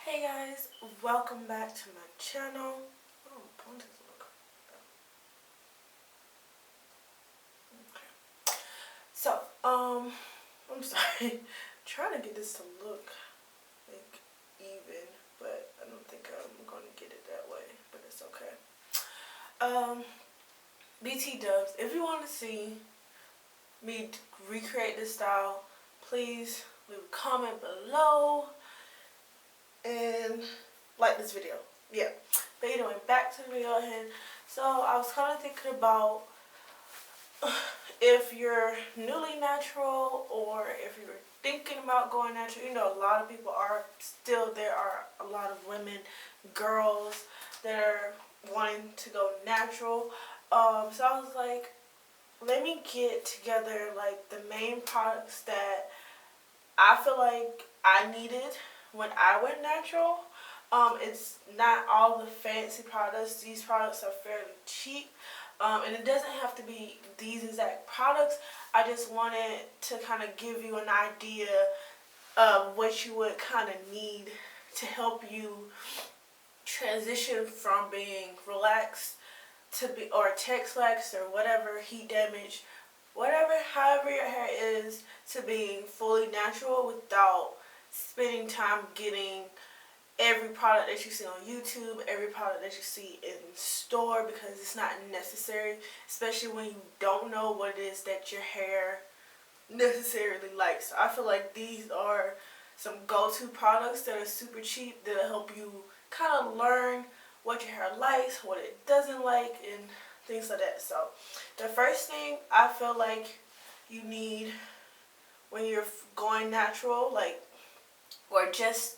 Hey guys, welcome back to my channel. Oh, my phone doesn't look okay. So, I'm sorry. Trying to get this to look like even, but I don't think I'm gonna get it that way. But it's okay. BT Dubs, if you want to see me recreate this style, please leave a comment below and like this video. Yeah. But anyway, back to the video at hand. So I was kind of thinking about if you're newly natural or if you're thinking about going natural. You know, a lot of people are still, there are a lot of women, girls that are wanting to go natural. So I was like, let me get together like the main products that I feel like I needed when I went natural. It's not all the fancy products. These products are fairly cheap. And it doesn't have to be these exact products. I just wanted to kind of give you an idea of what you would kind of need to help you transition from being relaxed to be, or text-lax or whatever, heat damage, whatever, however your hair is, to being fully natural without spending time getting every product that you see on YouTube, every product that you see in store, because it's not necessary, especially when you don't know what it is that your hair necessarily likes. So I feel like these are some go-to products that are super cheap that'll help you kind of learn what your hair likes, what it doesn't like, and things like that. So the first thing I feel like you need when you're going natural, like, or just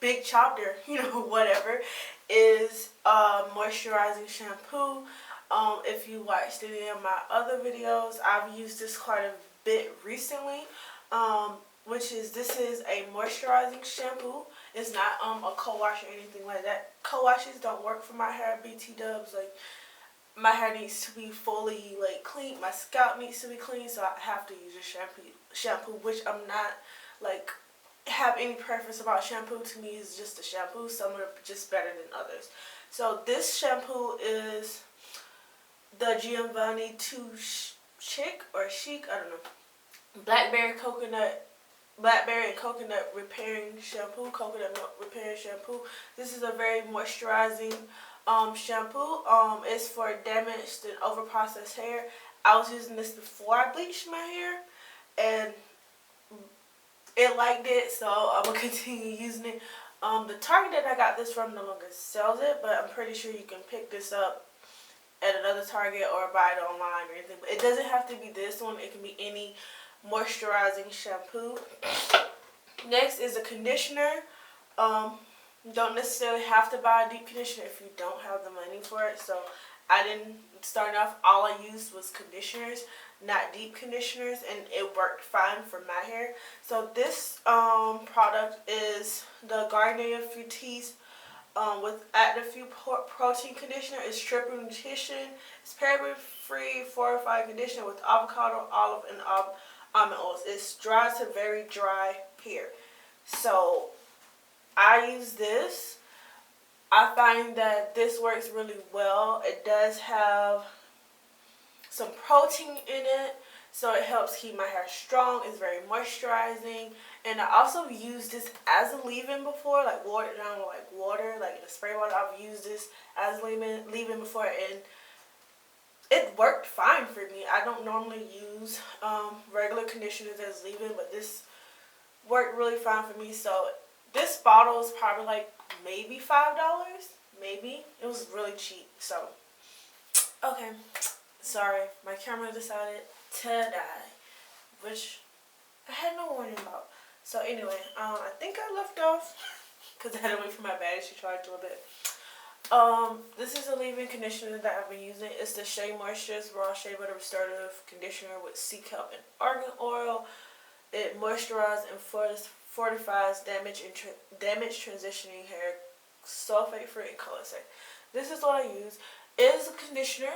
big chopped or whatever, is moisturizing shampoo. If you watched any of my other videos, I've used this quite a bit recently. This is a moisturizing shampoo. It's not a co-wash or anything like that. Co-washes don't work for my hair, BT Dubs. Like, my hair needs to be fully like clean. My scalp needs to be clean, so I have to use a shampoo, which I'm not like have any preference about shampoo. To me, is just a shampoo. Some are just better than others. So this shampoo is the Giovanni 2 Chic or Chic, I don't know. Blackberry and coconut repairing shampoo, coconut milk repairing shampoo. This is a very moisturizing shampoo. It's for damaged and overprocessed hair. I was using this before I bleached my hair, and it liked it, so I'm gonna continue using it. The Target that I got this from no longer sells it, but I'm pretty sure you can pick this up at another Target or buy it online or anything. But it doesn't have to be this one. It can be any moisturizing shampoo. Next is a conditioner. You don't necessarily have to buy a deep conditioner if you don't have the money for it. So I didn't start off, all I used was conditioners, not deep conditioners, and it worked fine for my hair. So this product is the Garnier Fructis with Active Protein Conditioner. It's triple nutrition. It's paraben free fortified conditioner with avocado, olive, and almond oils. It's dry to very dry hair. So I use this. I find that this works really well. It does have some protein in it, so it helps keep my hair strong. It's very moisturizing. And I also used this as a leave-in before, like watered down with like water, like in a spray bottle. I've used this as leave-in before, and it worked fine for me. I don't normally use regular conditioners as leave-in, but this worked really fine for me. So this bottle is probably like maybe $5. Maybe. It was really cheap. So, okay. Sorry, my camera decided to die, which I had no warning about. So anyway, I think I left off because I had to wait for my battery to charge a little bit. This is a leave-in conditioner that I've been using. It's the Shea Moisture's Raw Shea Butter Restorative Conditioner with sea kelp and argan oil. It moisturizes and fortifies damaged transitioning hair, sulfate-free and color safe. This is what I use. It is a conditioner,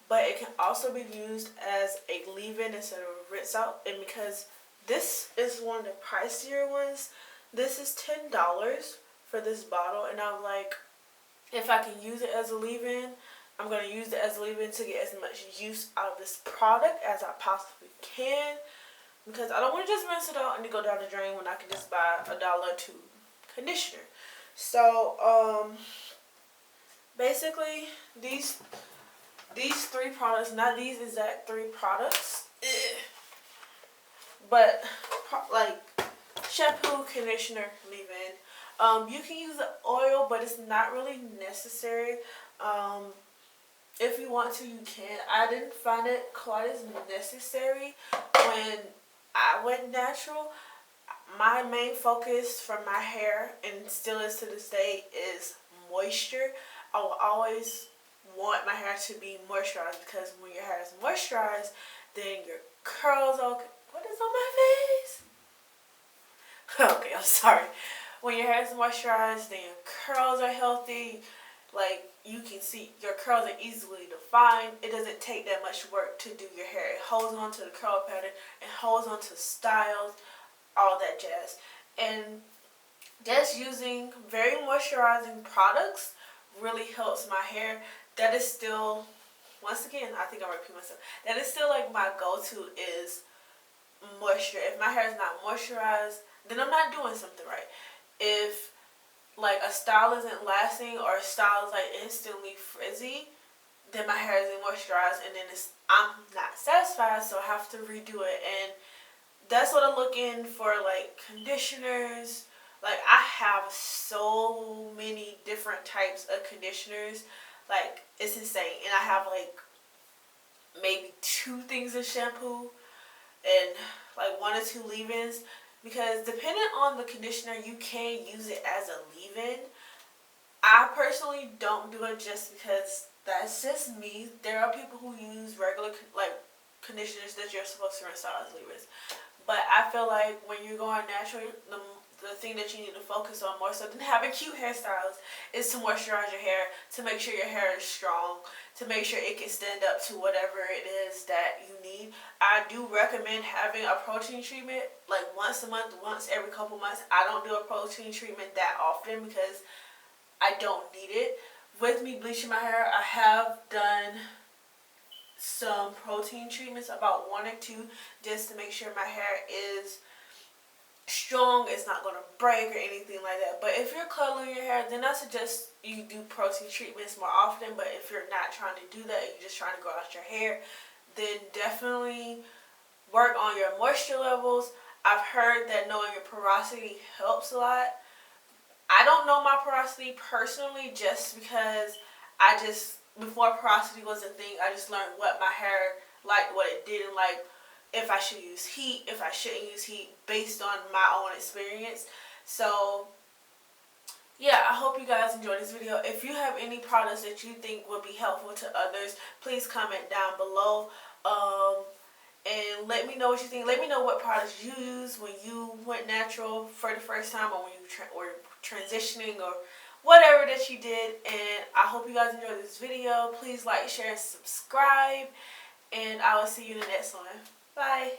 but it can also be used as a leave-in instead of a rinse out. And because this is one of the pricier ones, this is $10 for this bottle, and I'm like, if I can use it as a leave-in, I'm going to use it as a leave-in to get as much use out of this product as I possibly can, because I don't want to just rinse it out and go down the drain when I can just buy $1 tube conditioner. So basically these 3 products, not these exact 3 products, but like shampoo, conditioner, leave-in. You can use the oil, but it's not really necessary. If you want to, you can. I didn't find it quite as necessary when I went natural. My main focus for my hair, and still is to this day, is moisture. I will always want my hair to be moisturized, because when your hair is moisturized, then your curls are... What is on my face? Okay, I'm sorry. When your hair is moisturized, then your curls are healthy. Like, you can see your curls are easily defined. It doesn't take that much work to do your hair. It holds on to the curl pattern. It holds on to styles, all that jazz. And just using very moisturizing products really helps my hair. That is still, once again, I think I repeat myself, that is still like my go-to is moisture. If my hair is not moisturized, then I'm not doing something right. If like a style isn't lasting, or a style is like instantly frizzy, then my hair isn't moisturized, and then I'm not satisfied, so I have to redo it. And that's what I'm looking for, like conditioners. Like, I have so many different types of conditioners, like it's insane. And I have like maybe 2 things of shampoo and like 1 or 2 leave-ins. Because depending on the conditioner, you can use it as a leave-in. I personally don't do it just because that's just me. There are people who use regular like conditioners that you're supposed to rinse out as leave-ins. But I feel like when you're going natural, the thing that you need to focus on more so than having cute hairstyles is to moisturize your hair, to make sure your hair is strong, to make sure it can stand up to whatever it is that you need. I do recommend having a protein treatment like once a month, once every couple months. I don't do a protein treatment that often because I don't need it. With me bleaching my hair, I have done some protein treatments, about 1 or 2, just to make sure my hair is strong, it's not going to break or anything like that. But if you're curling your hair, then I suggest you do protein treatments more often. But if you're not trying to do that, you're just trying to grow out your hair, then definitely work on your moisture levels. I've heard that knowing your porosity helps a lot. I don't know my porosity personally, just because before porosity was a thing, I just learned what my hair liked, what it didn't like, if I should use heat, if I shouldn't use heat, based on my own experience. So yeah, I hope you guys enjoyed this video. If you have any products that you think would be helpful to others, please comment down below. And let me know what you think. Let me know what products you used when you went natural for the first time, or when you were transitioning, or whatever that you did. And I hope you guys enjoyed this video. Please like, share, and subscribe. And I will see you in the next one. Bye.